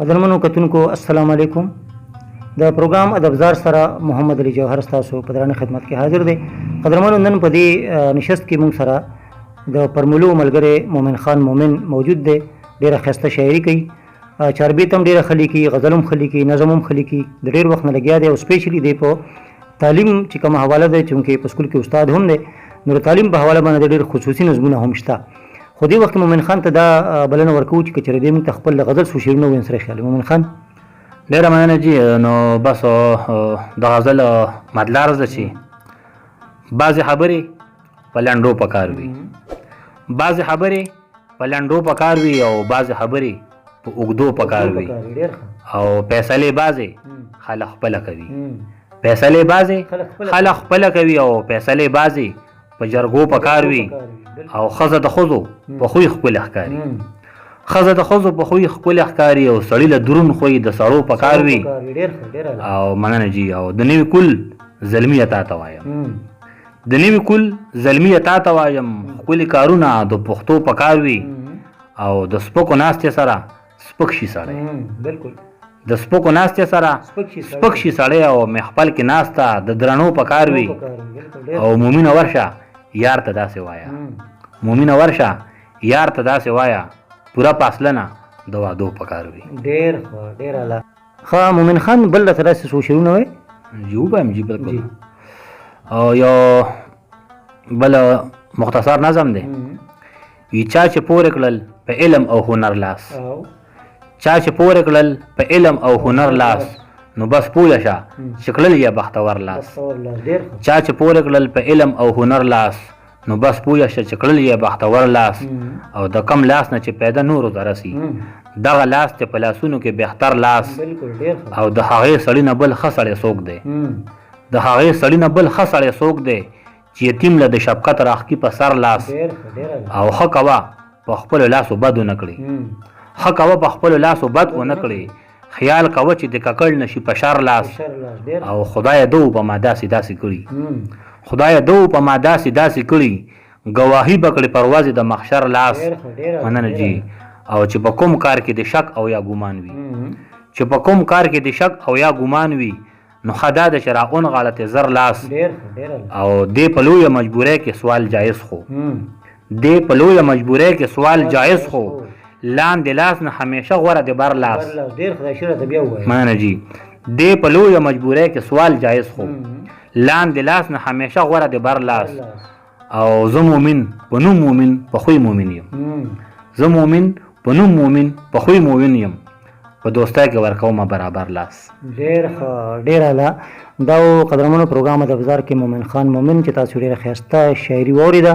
قدرمنو کتونکو السلام علیکم. د پروګرام ادبزار سره محمد علي جوهر تاسو په درنه خدمت کې حاضر دی. قدرمنو نن په دې نشست کې موږ سره د پرملو ملګری مومن خان مومن موجود دی. ډېره ښایسته شاعري کوي، چاربیت هم ډېره ښه لیکي، غزل هم ښه لیکي، نظم هم ښه لیکي. د ډېر وخت نه لګیا دی او سپیشلي دی په تعلیم چې کومه حواله ده، چونکې په سکول کې استاد هم دی، نو د تعلیم په حواله باندې ډېر خصوصي نظمونه هم شته. خو دې وخت مومن خان ته دا بلنه ورکوو چې که چېرې دې موږ ته خپل غزل څو شعرونه ووایي سره خیال. مومن خان ډېره مننه جي. نو بس د غزل مطلع عرض ده چې بعضې خبرې په لنډو پکار وي، بعضې خبرې په لنډو پکار وي او بعضې خبرې په اوږدو پکار وي، او فیصلې بعضې خلک خپله کوي، فیصلې بعضې خلک خپله کوي او فیصلې بعضې په جرګو پکار وي. او ښځه د ښځو په خوی ښکلې ښکاري، ښځه د ښځو په خوی ښکلې ښکاري، او سړي له دروند خوی د سړو پکار وي. او مننه جي. او د نوي کل زلمي تا ته وایم، د نوي کل زلمي تا ته وایم، ښکلي کارونه د پښتو پکار وي. او د سپکو ناستې سره سپک شي سړی، د سپکو ناستې سره سپک شي سړی، او محفل کې ناسته د درنو پکار وي. او مومینه ورشه یار ته داسې وایا، مومینه ورشه یار ته داسې وایا، پوره فاصله نه د وعدو پکار وي. ډېر ښه، ډېر اعلی. ښه مومن خان بل راته داسې څو شعرونه وایي؟ جي ووایم جي بلکل. او یو بل مختصر نظم دی، وي چا چې پورې کړل په علم او هنر لاس، چا چې پورې کړل په علم او هنر لاس، نو بس پوله شه چې کړل یې بختور لاس. چا چې پورې کړل په علم او هنر لاس، نو بس پوله شه چې کړل یې بختور لاس. او د کم لاس نه چې پیدا نورو ته رسي، دغه لاس ته په لاسونو کې بهتر لاس. او د هغې سړي نه بل ښه سړی څوک دی، د هغې سړي نه بل ښه سړی څوک دی چې یتیم له د شفقت راښکي په سر لاس. او ښه کوه په خپلو لاسو بد ونه کړي، ښه کوه په خپلو لاسو بد ونه کړي، خیال کوه چې د ککړ نشي په شر لاس. او خدای دو په ما داسې داسې کړي، خدای دو په ما داسې داسې کړي، ګواهي به کړي پروازې د محشر لاس. مننه جي. او چې په کوم کار کې د شک او یا ګمان وي، چې په کوم کار کې د شک او یا ګمان وي، نو ښه دا ده چې را اونغاړه زر لاس. او دې په لویه مجبورۍ کې سوال جایز خو، دې په لویه مجبورۍ کې سوال جایز خو، لاندې لاس نه همیشه غوره د بر لاس. مننه جي. دې په لویه مجبورۍ کې سوال جایز خو، لاندې لاس نه همیشه غوره د بر لاس. او زه مومن په نوم مومن په خوی مومن یم، زه مومن په نوم مومن په خوی مومن یم، په دوستۍ کې ورکومه برابر لاس. ډېر ښه، ډېر اعلی. دا و قدرمنو پروګرام ادبزار کې مومن خان مومن چې تاسو ډېره ښایسته شاعري واورېده.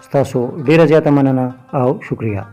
ستاسو ډېره زیاته مننه او شکریه.